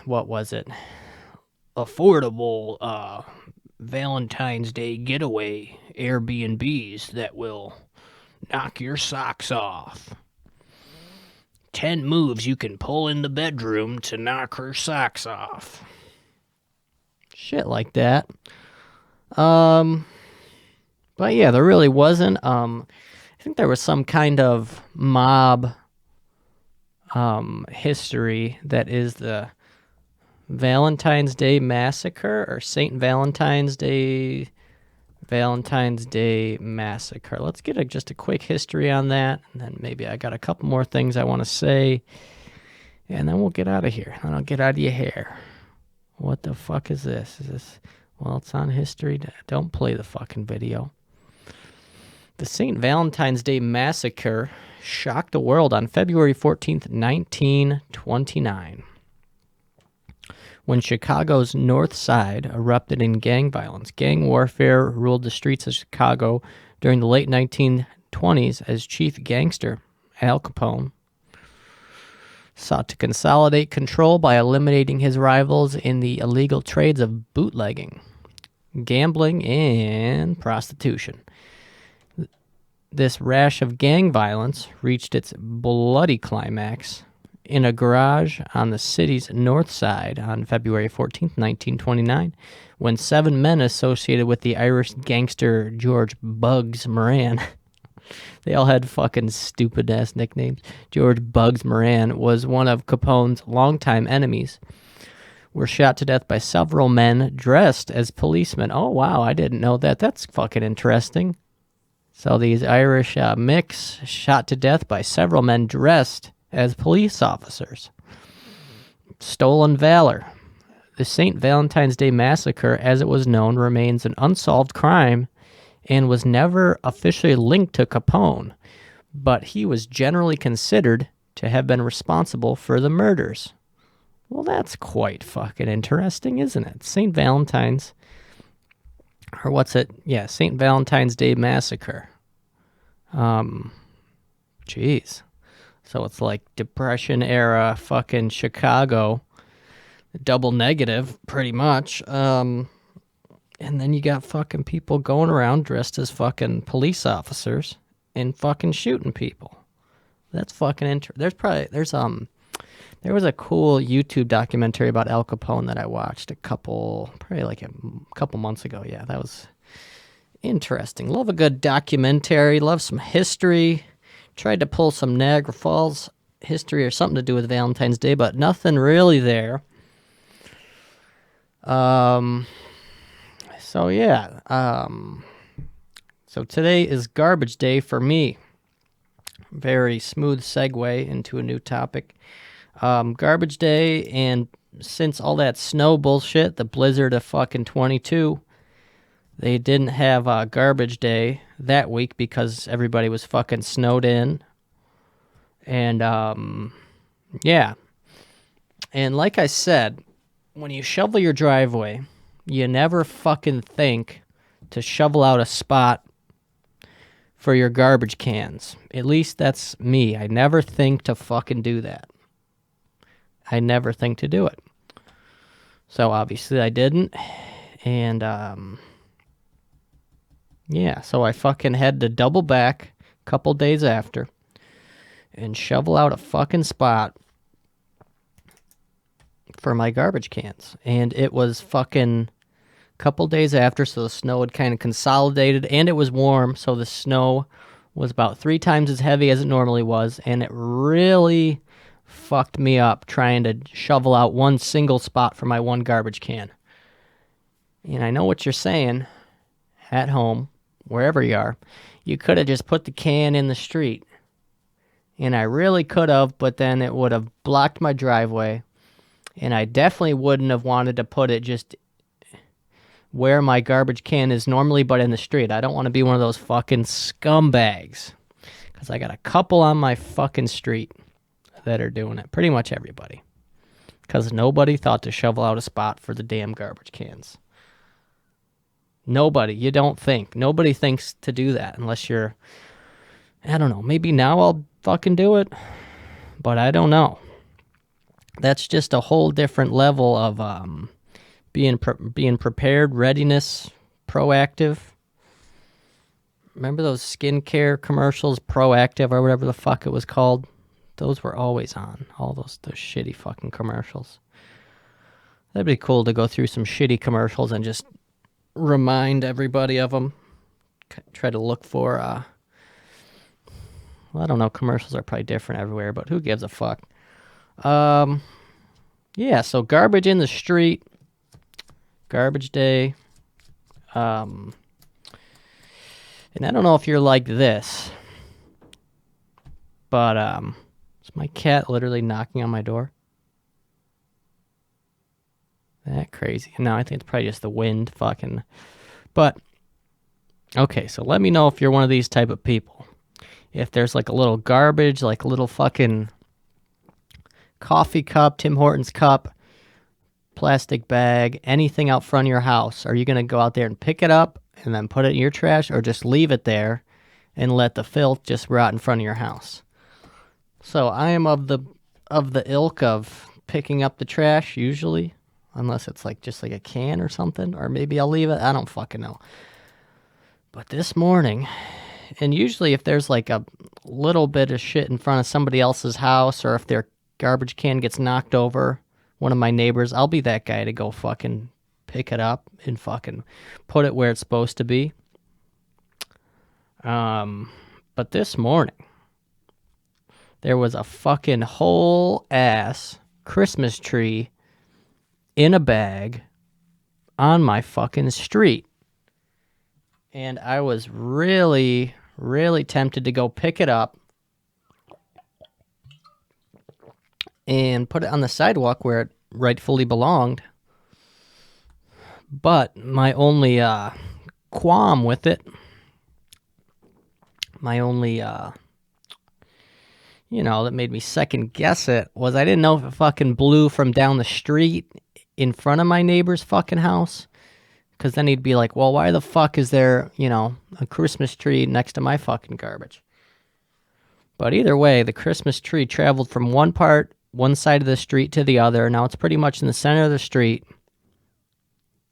what was it? Affordable, Valentine's Day getaway Airbnbs that will knock your socks off. 10 moves you can pull in the bedroom to knock her socks off. Shit like that. But yeah, there really wasn't. I think there was some kind of mob history that is the Valentine's Day Massacre, or St. Valentine's Day Massacre. Let's get just a quick history on that, and then maybe I got a couple more things I want to say, and then we'll get out of here. And I'll get out of your hair. What the fuck is this? Well, it's on history. Don't play the fucking video. The St. Valentine's Day Massacre shocked the world on February 14th, 1929. When Chicago's North Side erupted in gang violence. Gang warfare ruled the streets of Chicago during the late 1920s as chief gangster Al Capone sought to consolidate control by eliminating his rivals in the illegal trades of bootlegging, gambling, and prostitution. This rash of gang violence reached its bloody climax in a garage on the city's north side on February 14th, 1929, when 7 men associated with the Irish gangster George Bugs Moran, they all had fucking stupid-ass nicknames. George Bugs Moran was one of Capone's longtime enemies, were shot to death by several men dressed as policemen. Oh, wow, I didn't know that. That's fucking interesting. So these Irish mix shot to death by several men dressed as police officers. Stolen valor. The St. Valentine's Day Massacre, as it was known, remains an unsolved crime and was never officially linked to Capone, but he was generally considered to have been responsible for the murders. Well, that's quite fucking interesting, isn't it? St. Valentine's, or what's it? Yeah, St. Valentine's Day Massacre. Jeez. So it's like Depression era fucking Chicago, double negative, pretty much. And then you got fucking people going around dressed as fucking police officers and fucking shooting people. That's fucking interesting. There was a cool YouTube documentary about Al Capone that I watched probably like a couple months ago. Yeah, that was interesting. Love a good documentary. Love some history. Tried to pull some Niagara Falls history or something to do with Valentine's Day, but nothing really there. So yeah. So today is garbage day for me. Very smooth segue into a new topic. Garbage day, and since all that snow bullshit, the blizzard of fucking 22, they didn't have a garbage day that week because everybody was fucking snowed in. And, yeah. And like I said, when you shovel your driveway, you never fucking think to shovel out a spot for your garbage cans. At least that's me. I never think to fucking do that. I never think to do it. So obviously I didn't. And, yeah, so I fucking had to double back a couple days after and shovel out a fucking spot for my garbage cans. And it was fucking a couple days after, so the snow had kind of consolidated, and it was warm, so the snow was about 3 times as heavy as it normally was, and it really fucked me up trying to shovel out one single spot for my one garbage can. And I know what you're saying at home, wherever you are. You could have just put the can in the street. And I really could have, but then it would have blocked my driveway. And I definitely wouldn't have wanted to put it just where my garbage can is normally, but in the street. I don't want to be one of those fucking scumbags. Because I got a couple on my fucking street that are doing it. Pretty much everybody. Because nobody thought to shovel out a spot for the damn garbage cans. Nobody. You don't think. Nobody thinks to do that unless you're... I don't know. Maybe now I'll fucking do it. But I don't know. That's just a whole different level of being prepared, readiness, proactive. Remember those skincare commercials, Proactive or whatever the fuck it was called? Those were always on. All those shitty fucking commercials. That'd be cool to go through some shitty commercials and just remind everybody of them. Try to look for, well, I don't know, commercials are probably different everywhere, but who gives a fuck? Yeah, so garbage in the street, garbage day. And I don't know if you're like this, but is my cat literally knocking on my door? That crazy. No, I think it's probably just the wind fucking. But, okay, so let me know if you're one of these type of people. If there's like a little garbage, like a little fucking coffee cup, Tim Hortons cup, plastic bag, anything out front of your house, are you going to go out there and pick it up and then put it in your trash, or just leave it there and let the filth just rot in front of your house? So I am of the ilk of picking up the trash usually, unless it's like just like a can or something, or maybe I'll leave it. I don't fucking know. But this morning, And usually if there's like a little bit of shit in front of somebody else's house, or if their garbage can gets knocked over, one of my neighbors, I'll be that guy to go fucking pick it up and fucking put it where it's supposed to be. But this morning, there was a fucking whole ass Christmas tree in a bag on my fucking street. And I was really, really tempted to go pick it up and put it on the sidewalk where it rightfully belonged. But my only qualm with it, my only, that made me second guess it, was I didn't know if it fucking blew from down the street in front of my neighbor's fucking house. Because then he'd be like, well, why the fuck is there, a Christmas tree next to my fucking garbage? But either way, the Christmas tree traveled from one side of the street to the other. Now it's pretty much in the center of the street.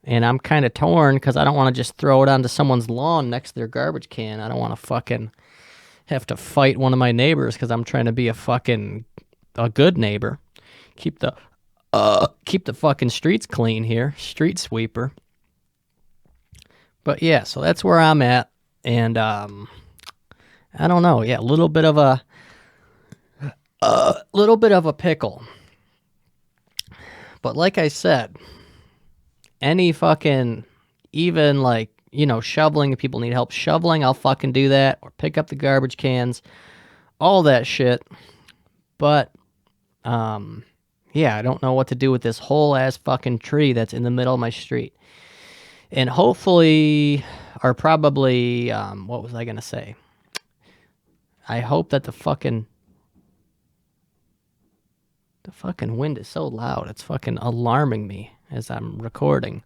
And I'm kind of torn because I don't want to just throw it onto someone's lawn next to their garbage can. I don't want to fucking have to fight one of my neighbors because I'm trying to be a good neighbor. Keep the fucking streets clean here. Street sweeper. But yeah, so that's where I'm at, and I don't know. Yeah, a little bit of a pickle. But like I said, any fucking, even like, shoveling, if people need help shoveling, I'll fucking do that, or pick up the garbage cans, all that shit. But yeah, I don't know what to do with this whole ass fucking tree that's in the middle of my street. And hopefully, or probably, what was I going to say? I hope that the fucking wind is so loud. It's fucking alarming me as I'm recording.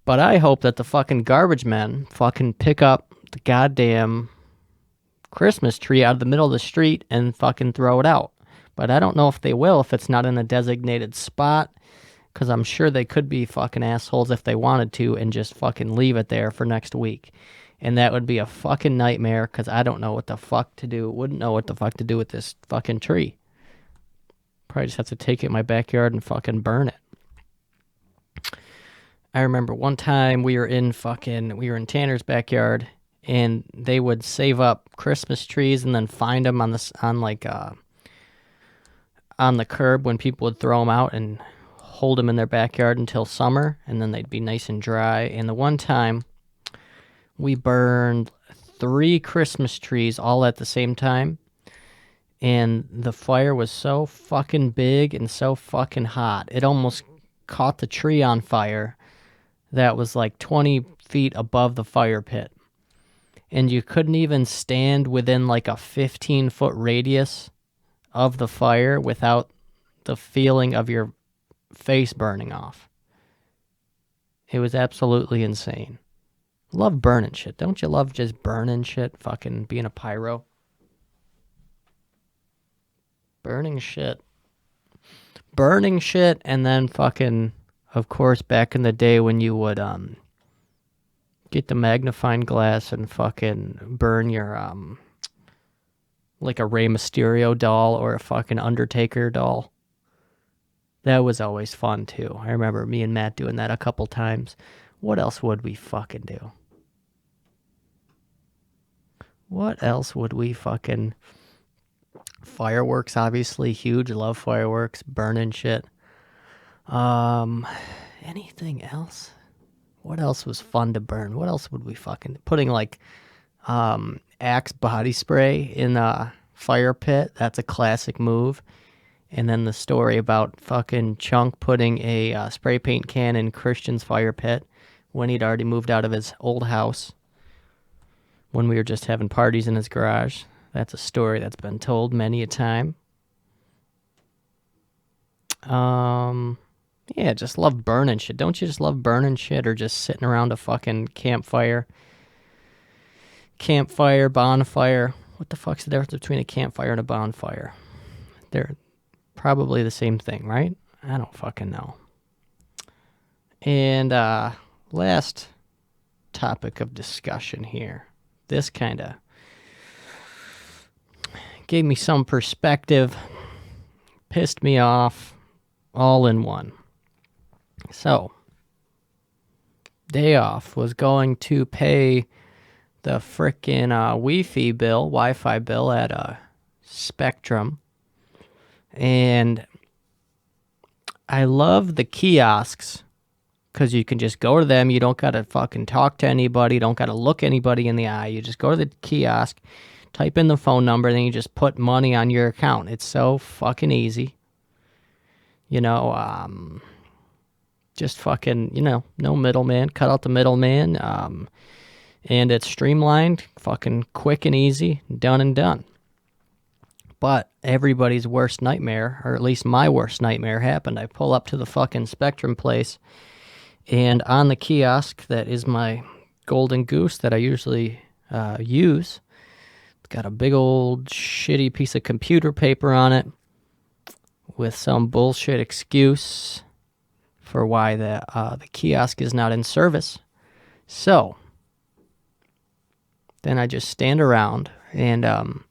But I hope that the fucking garbage men fucking pick up the goddamn Christmas tree out of the middle of the street and fucking throw it out. But I don't know if they will, if it's not in a designated spot. Because I'm sure they could be fucking assholes if they wanted to and just fucking leave it there for next week. And that would be a fucking nightmare because I don't know what the fuck to do. Wouldn't know what the fuck to do with this fucking tree. Probably just have to take it in my backyard and fucking burn it. I remember one time we were in Tanner's backyard and they would save up Christmas trees and then find them on the curb when people would throw them out and hold them in their backyard until summer, and then they'd be nice and dry. And the one time, we burned 3 Christmas trees all at the same time, and the fire was so fucking big and so fucking hot. It almost caught the tree on fire that was like 20 feet above the fire pit. And you couldn't even stand within like a 15-foot radius of the fire without the feeling of your face burning off. It was absolutely insane. Love burning shit. Don't you love just burning shit? Fucking being a pyro. Burning shit. And then fucking, of course, back in the day when you would get the magnifying glass and fucking burn your like a Rey Mysterio doll or a fucking Undertaker doll. That was always fun, too. I remember me and Matt doing that a couple times. What else would we fucking do? What else would we fucking... Fireworks, obviously, huge. Love fireworks. Burning shit. Anything else? What else was fun to burn? What else would we fucking... Putting, like, Axe body spray in a fire pit. That's a classic move. And then the story about fucking Chunk putting a spray paint can in Christian's fire pit when he'd already moved out of his old house when we were just having parties in his garage. That's a story that's been told many a time. Yeah, just love burning shit. Don't you just love burning shit or just sitting around a fucking campfire? Campfire, bonfire. What the fuck's the difference between a campfire and a bonfire? They're probably the same thing, right? I don't fucking know. And last topic of discussion here this kind of gave me some perspective, pissed me off, all in one. So, day off was going to pay the frickin' Wi-Fi bill at Spectrum. And I love the kiosks because you can just go to them. You don't got to fucking talk to anybody. Don't got to look anybody in the eye. You just go to the kiosk, type in the phone number, then you just put money on your account. It's so fucking easy. Just fucking, no middleman. Cut out the middleman. And it's streamlined, fucking quick and easy, done and done. But everybody's worst nightmare, or at least my worst nightmare, happened. I pull up to the fucking Spectrum place, and on the kiosk that is my golden goose that I usually use, it's got a big old shitty piece of computer paper on it with some bullshit excuse for why the kiosk is not in service. So then I just stand around, and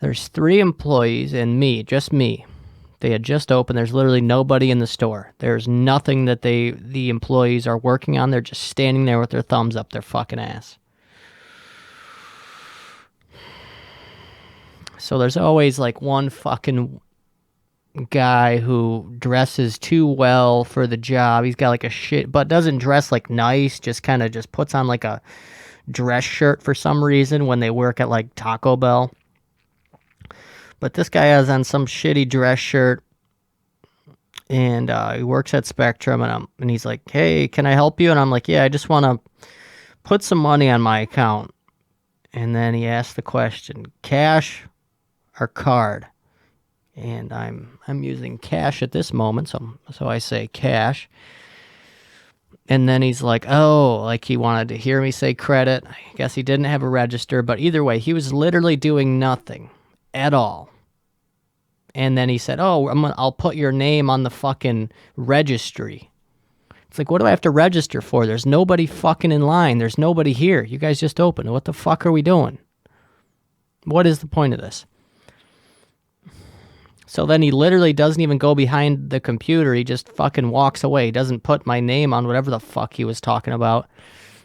there's 3 employees and me, just me. They had just opened. There's literally nobody in the store. There's nothing that the employees are working on. They're just standing there with their thumbs up their fucking ass. So there's always like one fucking guy who dresses too well for the job. He's got like a shit, but doesn't dress like nice, just kind of just puts on like a dress shirt for some reason when they work at like Taco Bell. But this guy has on some shitty dress shirt, and he works at Spectrum, and he's like, "Hey, can I help you?" And I'm like, "Yeah, I just want to put some money on my account." And then he asked the question, cash or card? And I'm using cash at this moment, so I say cash. And then he's like, oh, like he wanted to hear me say credit. I guess he didn't have a register, but either way, he was literally doing nothing at all. And then he said, oh, I'll put your name on the fucking registry. It's like, what do I have to register for? There's nobody fucking in line. There's nobody here. You guys just opened. What the fuck are we doing? What is the point of this? So then he literally doesn't even go behind the computer. He just fucking walks away. He doesn't put my name on whatever the fuck he was talking about.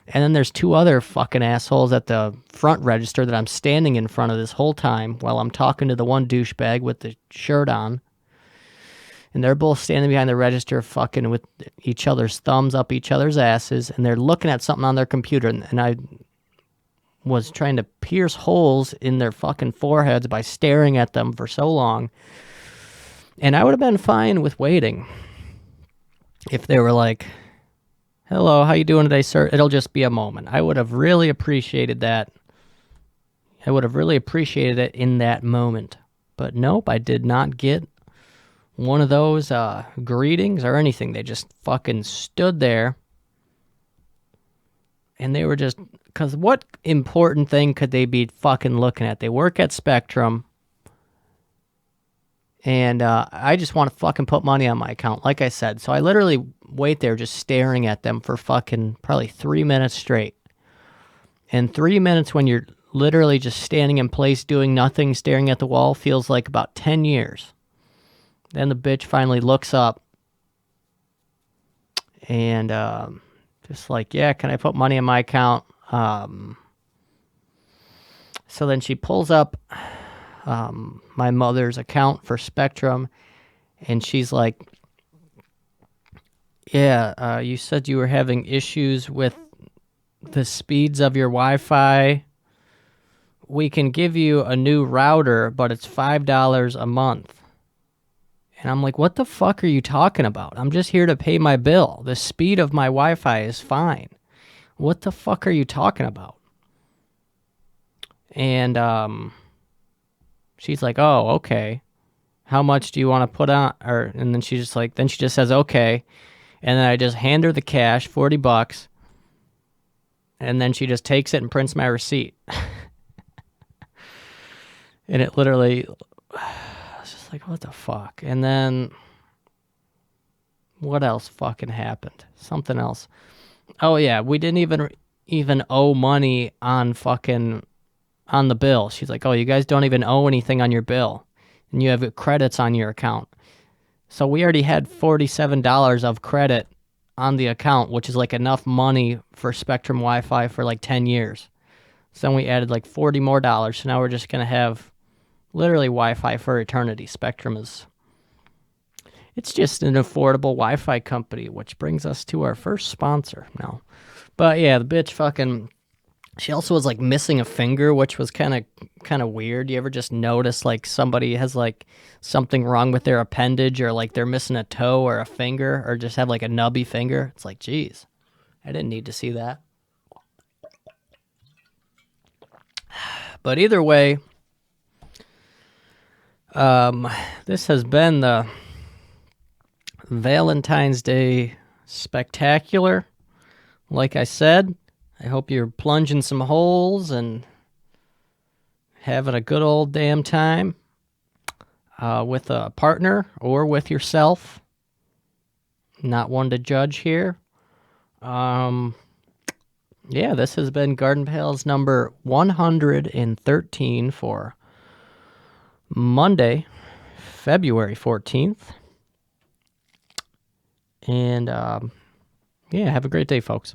And then there's 2 other fucking assholes at the front register that I'm standing in front of this whole time while I'm talking to the one douchebag with the shirt on. And they're both standing behind the register fucking with each other's thumbs up each other's asses. And they're looking at something on their computer. And I was trying to pierce holes in their fucking foreheads by staring at them for so long. And I would have been fine with waiting if they were like, hello, how you doing today, sir? It'll just be a moment. I would have really appreciated that. I would have really appreciated it in that moment. But nope, I did not get one of those greetings or anything. They just fucking stood there. And they were just, because what important thing could they be fucking looking at? They work at Spectrum. And I just want to fucking put money on my account, like I said. So I literally wait there just staring at them for fucking probably 3 minutes straight. And 3 minutes when you're literally just standing in place doing nothing, staring at the wall, feels like about 10 years. Then the bitch finally looks up and just like, yeah, can I put money in my account? So then she pulls up my mother's account for Spectrum, and she's like, yeah, you said you were having issues with the speeds of your Wi-Fi. We can give you a new router, but it's $5 a month. And I'm like, what the fuck are you talking about? I'm just here to pay my bill. The speed of my Wi-Fi is fine. What the fuck are you talking about? And she's like, oh, okay. How much do you want to put on? And then she just says, okay. And then I just hand her the cash, $40. And then she just takes it and prints my receipt. And it literally, I was just like, what the fuck? And then what else fucking happened? Something else. Oh yeah, we didn't even even owe money on the bill. She's like, oh, you guys don't even owe anything on your bill, and you have credits on your account. So we already had $47 of credit on the account, which is like enough money for Spectrum Wi-Fi for like 10 years. So then we added like $40 more. So now we're just going to have literally Wi-Fi for eternity. Spectrum it's just an affordable Wi-Fi company, which brings us to our first sponsor now. But yeah, the bitch she also was like missing a finger, which was kind of weird. You ever just notice like somebody has like something wrong with their appendage, or like they're missing a toe or a finger, or just have like a nubby finger? It's like, geez, I didn't need to see that. But either way, this has been the Valentine's Day Spectacular. Like I said, I hope you're plunging some holes and having a good old damn time with a partner or with yourself. Not one to judge here. Yeah, this has been Garden Pals number 113 for Monday, February 14th. And yeah, have a great day, folks.